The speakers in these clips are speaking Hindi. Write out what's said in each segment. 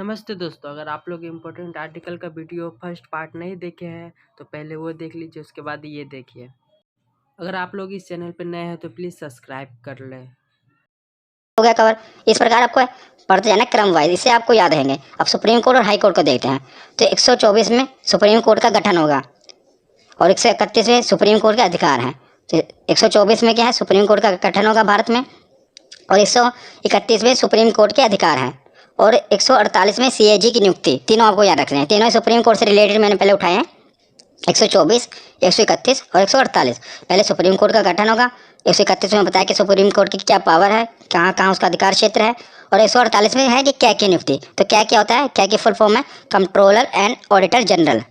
नमस्ते दोस्तों, अगर आप लोग इम्पोर्टेंट आर्टिकल का वीडियो फर्स्ट पार्ट नहीं देखे हैं तो पहले वो देख लीजिए, उसके बाद ये देखिए। अगर आप लोग इस चैनल पर नए हैं तो प्लीज़ सब्सक्राइब कर लें। हो गया कवर। इस प्रकार आपको पढ़ते जाना क्रम वाइज, इससे आपको याद रहेंगे। अब सुप्रीम कोर्ट और हाई कोर्ट को देखते हैं। तो 124 में सुप्रीम कोर्ट का गठन होगा और 131 में सुप्रीम कोर्ट के अधिकार हैं। तो 124 में क्या है, सुप्रीम कोर्ट का गठन होगा भारत में, और 131 में सुप्रीम कोर्ट के अधिकार हैं, और 148 में सीएजी की नियुक्ति। तीनों आपको याद रखने हैं, तीनों सुप्रीम कोर्ट से रिलेटेड मैंने पहले उठाए हैं। 124, 131 और 148। पहले सुप्रीम कोर्ट का गठन होगा। 131 में बताया कि सुप्रीम कोर्ट की क्या पावर है, कहाँ कहाँ उसका अधिकार क्षेत्र है, और 148 में है कि क्या की नियुक्ति। तो क्या क्या होता है, क्या की फुल फॉर्म है कंट्रोलर एंड ऑडिटर जनरल,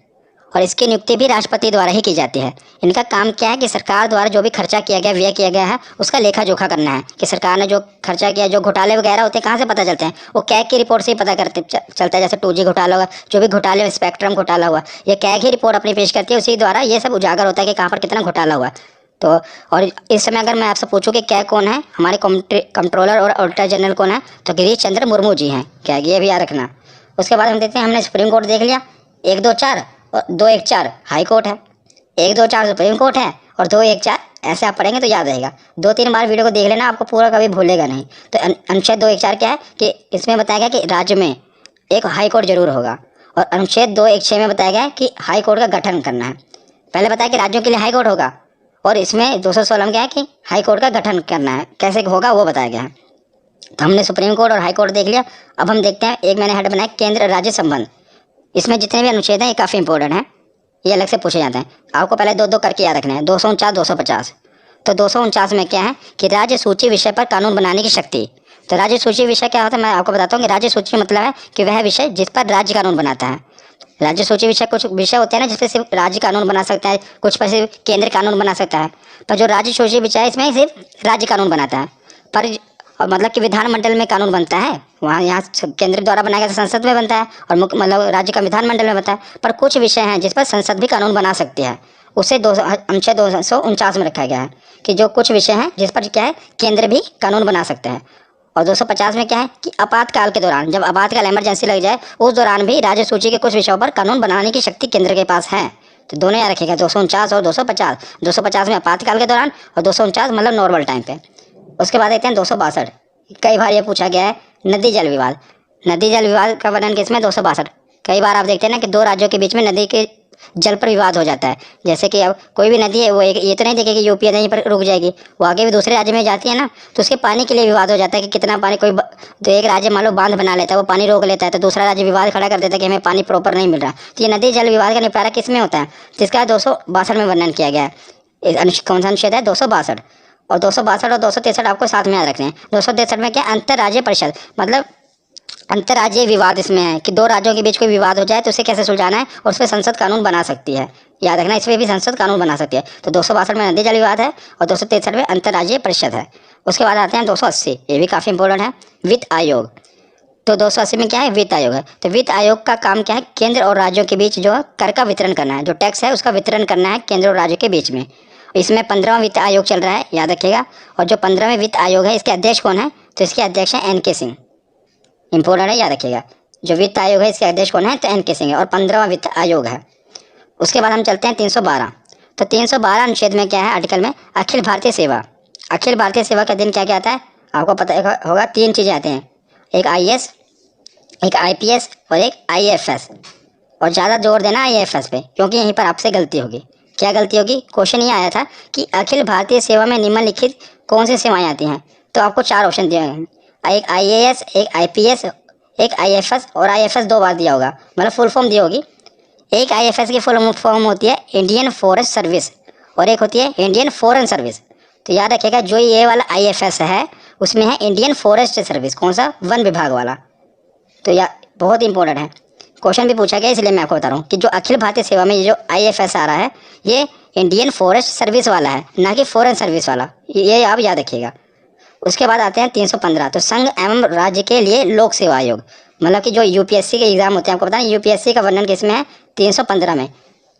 और इसकी नियुक्ति भी राष्ट्रपति द्वारा ही की जाती है। इनका काम क्या है कि सरकार द्वारा जो भी खर्चा किया गया, व्यय किया गया है, उसका लेखा जोखा करना है कि सरकार ने जो खर्चा किया, जो घोटाले वगैरह होते हैं कहाँ से पता चलते हैं, वो कैग की रिपोर्ट से ही पता चलता है। जैसे 2G घोटाला हुआ, जो भी घोटाले, स्पेक्ट्रम घोटाला हुआ, ये कैग ही रिपोर्ट अपनी पेश करती है, उसी द्वारा ये सब उजागर होता है कि कहाँ पर कितना घोटाला हुआ। तो और इस समय अगर मैं आपसे पूछूं कि कैग कौन है, हमारे कंट्रोलर और ऑडिटर जनरल कौन है, तो गिरीश चंद्र मुर्मू जी हैं कैग, ये भी याद रखना। उसके बाद हम देखते हैं, हमने सुप्रीम कोर्ट देख लिया, 1, 2, 4 और 2, 1, 4 हाई कोर्ट है, 1, 2, 4 सुप्रीम कोर्ट है, और 2, 1, 4 ऐसे आप पढ़ेंगे तो याद रहेगा। 2-3 बार वीडियो को देख लेना, आपको पूरा कभी भूलेगा नहीं। तो अनुच्छेद 2, 1, 4 क्या है कि इसमें बताया गया कि राज्य में एक हाई कोर्ट जरूर होगा, और अनुच्छेद 2, 1, 6 में बताया गया है कि हाई कोर्ट का गठन करना है। पहले बताया कि राज्यों के लिए हाई कोर्ट होगा, और इसमें 216 में क्या है कि हाई कोर्ट का गठन करना है, कैसे होगा वो बताया गया है। तो हमने सुप्रीम कोर्ट और हाई कोर्ट देख लिया। अब हम देखते हैं, एक मैंने हेड बनाया केंद्र राज्य संबंध। इसमें जितने भी अनुच्छेद हैं ये काफ़ी इंपॉर्टेंट है, ये अलग से पूछे जाते हैं। आपको पहले 2-2 करके याद रखना है। 249, 250। तो 249 में क्या है कि राज्य सूची विषय पर कानून बनाने की शक्ति। तो राज्य सूची विषय क्या होता है, मैं आपको बताता हूँ कि राज्य सूची मतलब है कि वह विषय जिस पर राज्य कानून बनाता है। राज्य सूची विषय, कुछ विषय होते हैं ना जिस पर सिर्फ राज्य कानून बना सकता है, कुछ पर सिर्फ केंद्र कानून बना सकता है। पर जो राज्य सूची विषय है इसमें सिर्फ राज्य कानून बनाता है, पर और मतलब कि विधानमंडल में कानून बनता है, वहाँ यहाँ केंद्र द्वारा बनाया गया तो संसद में बनता है, और मुख्य मतलब राज्य का विधानमंडल में बनता है। पर कुछ विषय हैं जिस पर संसद भी कानून बना सकती है, उसे अनुच्छेद 249 में रखा गया है कि जो कुछ विषय हैं जिस पर क्या है केंद्र भी कानून बना सकते हैं। और 250 में क्या है कि आपातकाल के दौरान, जब आपातकाल इमरजेंसी लग जाए, उस दौरान भी राज्य सूची के कुछ विषयों पर कानून बनाने की शक्ति केंद्र के पास है। तो दोनों याद रखिएगा, 249 और 250। 250 में आपातकाल के दौरान, और 249 मतलब नॉर्मल टाइम पे। उसके बाद देखते हैं 262। कई बार ये पूछा गया है नदी जल विवाद। नदी जल विवाद का वर्णन किसमें, 262। कई बार आप देखते हैं ना कि दो राज्यों के बीच में नदी के जल पर विवाद हो जाता है। जैसे कि अब कोई भी नदी है, वो एक ये तो नहीं देखेगी यूपी है यहीं पर रुक जाएगी, वो आगे भी दूसरे राज्य में जाती है ना, तो उसके पानी के लिए विवाद हो जाता है कि कितना पानी। तो एक राज्य मान लो बांध बना लेता है, वो पानी रोक लेता है, तो दूसरा राज्य विवाद खड़ा कर देता है कि हमें पानी प्रॉपर नहीं मिल रहा। तो ये नदी जल विवाद का निपटारा किस में होता है, जिसका 262 में वर्णन किया गया है। कौन सा अनुच्छेद है, 262। और 262 और 263 आपको साथ में याद रखने हैं। 263 में क्या, अंतर्राज्यीय परिषद, मतलब अंतर्राज्यीय विवाद इसमें है कि दो राज्यों के बीच कोई विवाद हो जाए तो उसे कैसे सुलझाना है, और उस पर संसद कानून बना सकती है। याद रखना, इसमें भी संसद कानून बना सकती है। तो 262 में नदी जल विवाद है, और 263 में अंतर्राज्यीय परिषद है। उसके बाद आते हैं 280, ये भी काफ़ी इंपॉर्टेंट है, वित्त आयोग। तो 280 में क्या है, वित्त आयोग है। तो वित्त आयोग का काम क्या है, केंद्र और राज्यों के बीच जो कर का वितरण करना है, जो टैक्स है उसका वितरण करना है केंद्र और राज्य के बीच में। इसमें 15वां वित्त आयोग चल रहा है, याद रखिएगा। और जो 15वें वित्त आयोग है, इसके अध्यक्ष कौन है, तो इसके अध्यक्ष हैं NK सिंह। इंपॉर्टेंट है, याद रखिएगा। जो वित्त आयोग है इसके अध्यक्ष कौन है, तो NK सिंह है, और 15वां वित्त आयोग है। उसके बाद हम चलते हैं 312। तो 312 अनुच्छेद में क्या है, आर्टिकल में अखिल भारतीय सेवा। अखिल भारतीय सेवा का दिन क्या क्या आता है, आपको पता होगा, 3 चीज़ें आते हैं, एक IAS, एक IPS और एक IAFS। और ज़्यादा जोर देना IAFS पे, क्योंकि यहीं पर आपसे गलती होगी। क्या गलती होगी, क्वेश्चन ये आया था कि अखिल भारतीय सेवा में निम्नलिखित कौन सी सेवाएं आती हैं। तो आपको 4 ऑप्शन दिए हैं, एक IAS, एक IPS, एक IFS, और IFS 2 बार दिया होगा, मतलब फुल फॉर्म दी होगी। एक IFS की फुल फॉर्म होती है इंडियन फॉरेस्ट सर्विस, और एक होती है इंडियन फॉरेन सर्विस। तो याद रखिएगा, जो ये वाला IFS है उसमें है इंडियन फॉरेस्ट सर्विस, कौन सा, वन विभाग वाला। तो यह बहुत इंपॉर्टेंट है, क्वेश्चन भी पूछा गया, इसलिए मैं आपको बता रहा हूँ कि जो अखिल भारतीय सेवा में ये जो IFS आ रहा है, ये इंडियन फॉरेस्ट सर्विस वाला है, ना कि फॉरेन सर्विस वाला, ये आप याद रखिएगा। उसके बाद आते हैं 315। तो संघ एवं राज्य के लिए लोक सेवा आयोग, मतलब कि जो UPSC के एग्जाम होते हैं, आपको पता है UPSC का वर्णन किसमें है, 315 में।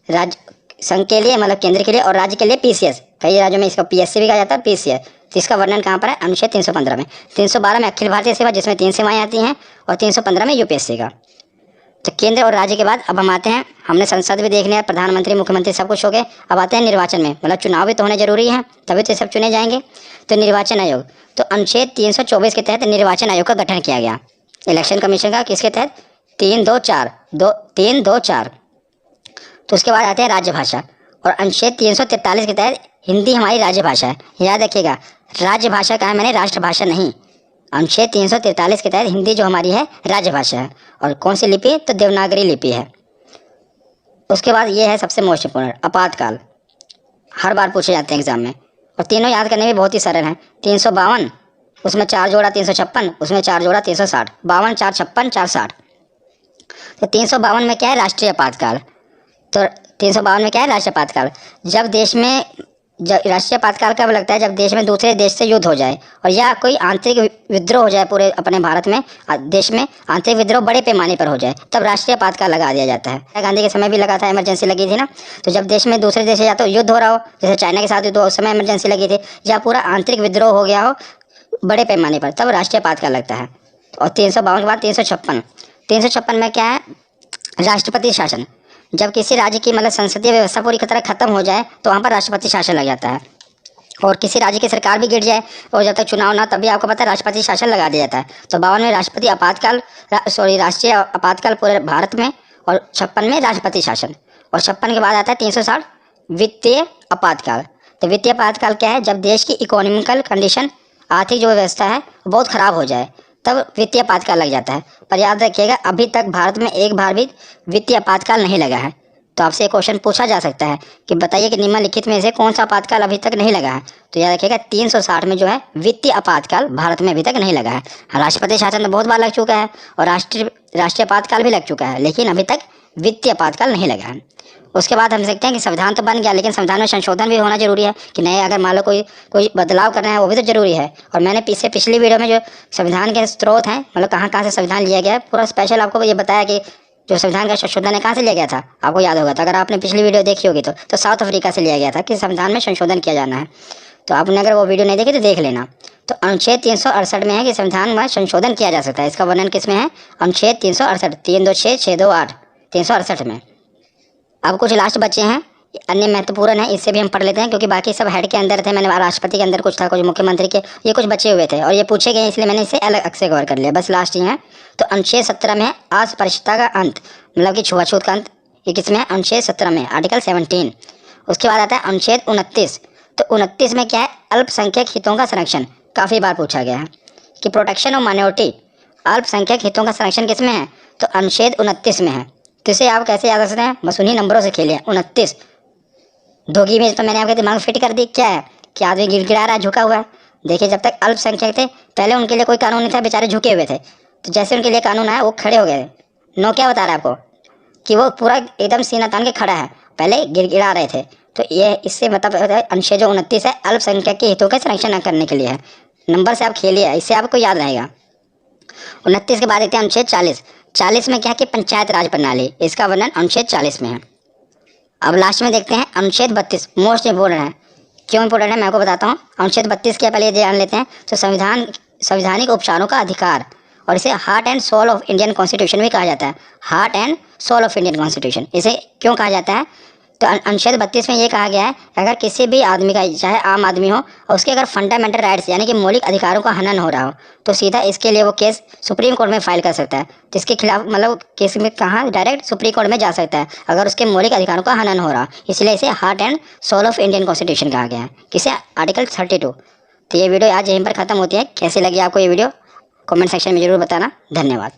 राज्य संघ के लिए मतलब केंद्र के लिए, और राज्य के लिए PCS, कई राज्यों में इसका PSC भी कहा जाता है, PCS तो इसका वर्णन कहाँ पर है? अनुच्छेद 315 में। 312 में अखिल भारतीय सेवा, जिसमें 3 सेवाएं आती हैं, और 315 में यूपीएससी का। तो केंद्र और राज्य के बाद अब हम आते हैं, हमने संसद भी देख लिया, प्रधानमंत्री मुख्यमंत्री सब कुछ हो गए। अब आते हैं निर्वाचन में, मतलब चुनाव भी तो होने जरूरी है, तभी तो सब चुने जाएंगे। तो निर्वाचन आयोग, तो अनुच्छेद 324 के तहत निर्वाचन आयोग का गठन किया गया, इलेक्शन कमीशन का। किसके तहत? 324। तो उसके बाद आते हैं राज्य भाषा, और अनुच्छेद 343 के तहत हिंदी हमारी राज्य भाषा है। याद रखिएगा, राज्य भाषा का है, मैंने राष्ट्रभाषा नहीं। अनुच्छेद 343 के तहत हिंदी जो हमारी है राज्य भाषा है। और कौन सी लिपि? तो देवनागरी लिपि है। उसके बाद ये है सबसे मोस्ट इंपोर्टेंट, आपातकाल। हर बार पूछे जाते हैं एग्जाम में, और तीनों याद करने में बहुत ही सरल हैं। 352, उसमें 4 जोड़ा 356, उसमें 4 जोड़ा 360, 52 4 56 4 60। तो 352 में क्या है? राष्ट्रीय आपातकाल। तो 352 में क्या है? राष्ट्रीय आपातकाल। जब देश में राष्ट्रीय आपातकाल कब लगता है? जब देश में दूसरे देश से युद्ध हो जाए, और या कोई आंतरिक विद्रोह हो जाए पूरे अपने भारत में, देश में आंतरिक विद्रोह बड़े पैमाने पर हो जाए, तब राष्ट्रीय आपातकाल लगा दिया जाता है। गांधी के समय भी लगा था, इमरजेंसी लगी थी ना। तो जब देश में दूसरे देश से या तो युद्ध हो रहा हो, जैसे चाइना के साथ युद्ध हो, उस समय इमरजेंसी लगी थी, या पूरा आंतरिक विद्रोह हो गया हो बड़े पैमाने पर, तब राष्ट्रीय आपातकाल लगता है। और 352 के बाद 356 में क्या है? राष्ट्रपति शासन। जब किसी राज्य की मतलब संसदीय व्यवस्था पूरी तरह खत्म हो जाए, तो वहाँ पर राष्ट्रपति शासन लग जाता है। और किसी राज्य की सरकार भी गिर जाए, और जब तक चुनाव ना, तभी आपको पता है राष्ट्रपति शासन लगा दिया जाता है। तो 52 में राष्ट्रीय आपातकाल पूरे भारत में, और 56 में राष्ट्रपति शासन। और 56 के बाद आता है 360, वित्तीय आपातकाल। तो वित्तीय आपातकाल क्या है? जब देश की इकोनॉमिकल कंडीशन, आर्थिक जो व्यवस्था है बहुत ख़राब हो जाए, तब वित्तीय आपातकाल लग जाता है। पर याद रखिएगा, अभी तक भारत में एक बार भी वित्तीय आपातकाल नहीं लगा है। तो आपसे एक क्वेश्चन पूछा जा सकता है कि बताइए कि निम्नलिखित में से कौन सा आपातकाल अभी तक नहीं लगा है? तो याद रखिएगा, 360 में जो है वित्तीय आपातकाल भारत में अभी तक नहीं लगा है। राष्ट्रपति शासन तो बहुत बार लग चुका है, और राष्ट्रीय आपातकाल भी लग चुका है, लेकिन अभी तक वित्तीय आपातकाल नहीं लगा है। उसके बाद हम देखते हैं कि संविधान तो बन गया, लेकिन संविधान में संशोधन भी होना जरूरी है कि नए, अगर मान लो कोई बदलाव करना है, वो भी तो जरूरी है। और मैंने पिछली वीडियो में जो संविधान के स्रोत हैं, मतलब कहाँ से संविधान लिया गया है, पूरा स्पेशल आपको ये बताया कि जो संविधान का संशोधन है कहाँ से लिया गया था, आपको याद होगा। तो अगर आपने पिछली वीडियो देखी होगी तो साउथ अफ्रीका से लिया गया था कि संविधान में संशोधन किया जाना है। तो आपने अगर वो वीडियो नहीं देखी तो देख लेना। तो अनुच्छेद 368 में है कि संविधान में संशोधन किया जा सकता है। इसका वर्णन किस में है? अनुच्छेद 368, 326 628, 368 में। अब कुछ लास्ट बचे हैं, अन्य महत्वपूर्ण है, इससे भी हम पढ़ लेते हैं, क्योंकि बाकी सब हेड के अंदर थे। मैंने राष्ट्रपति के अंदर कुछ था, कुछ मुख्यमंत्री के, ये कुछ बचे हुए थे और ये पूछे गए, इसलिए मैंने इसे अलग से कवर कर लिया। बस लास्ट ही है। तो अनुच्छेद 17 में है अस्पृश्यता का अंत, मतलब कि छुआछूत का अंत। ये किसमें है? अनुच्छेद 17 में, आर्टिकल 17। उसके बाद आता है अनुच्छेद 29। तो 29 में क्या है? अल्पसंख्यक हितों का संरक्षण। काफ़ी बार पूछा गया है कि प्रोटेक्शन ऑफ माइनॉरिटी, अल्पसंख्यक हितों का संरक्षण किसमें है? तो अनुच्छेद 29 में है। तो इसे आप कैसे याद रख सकते हैं? बस उन्हीं नंबरों से खेलिए। 29 धोगी में तो मैंने आपके दिमाग में फिट कर दी। क्या है कि आदमी गिड़गिड़ा रहा है, झुका हुआ है। देखिए, जब तक अल्पसंख्यक थे पहले उनके लिए कोई कानून नहीं था, बेचारे झुके हुए थे। तो जैसे उनके लिए कानून आया वो खड़े हो गए। नो क्या बता रहा है आपको कि वो पूरा एकदम सीना तान के खड़ा है, पहले गिड़गिड़ा रहे थे। तो ये इससे मतलब अनुच्छेद जो 29 है अल्पसंख्यक के हितों का संरक्षण करने के लिए है। नंबर से आप खेलिए, इससे आपको याद रहेगा। 29 के बाद देखते हैं अनुच्छेद 40। 40 में क्या है कि पंचायत राज प्रणाली, इसका वर्णन अनुच्छेद 40 में है। अब लास्ट में देखते हैं अनुच्छेद 32, मोस्ट इंपोर्टेंट है। क्यों इंपोर्टेंट है मैं आपको बताता हूँ। अनुच्छेद 32 क्या पहले जान लेते हैं। तो संवैधानिक उपचारों का अधिकार, और इसे heart and soul of Indian constitution भी कहा जाता है। Heart and soul of Indian constitution इसे क्यों कहा जाता है? तो अनुच्छेद 32 में ये कहा गया है, अगर किसी भी आदमी का, चाहे आम आदमी हो, और उसके अगर फंडामेंटल राइट्स यानी कि मौलिक अधिकारों का हनन हो रहा हो, तो सीधा इसके लिए वो केस सुप्रीम कोर्ट में फाइल कर सकता है। जिसके खिलाफ मतलब केस में कहाँ डायरेक्ट सुप्रीम कोर्ट में जा सकता है अगर उसके मौलिक अधिकारों का हनन हो रहा, इसलिए इसे heart and soul of Indian constitution कहा गया है। किसे? आर्टिकल 32। तो ये वीडियो आज यहीं पर खत्म होती है। कैसी लगी आपको ये वीडियो कमेंट सेक्शन में जरूर बताना। धन्यवाद।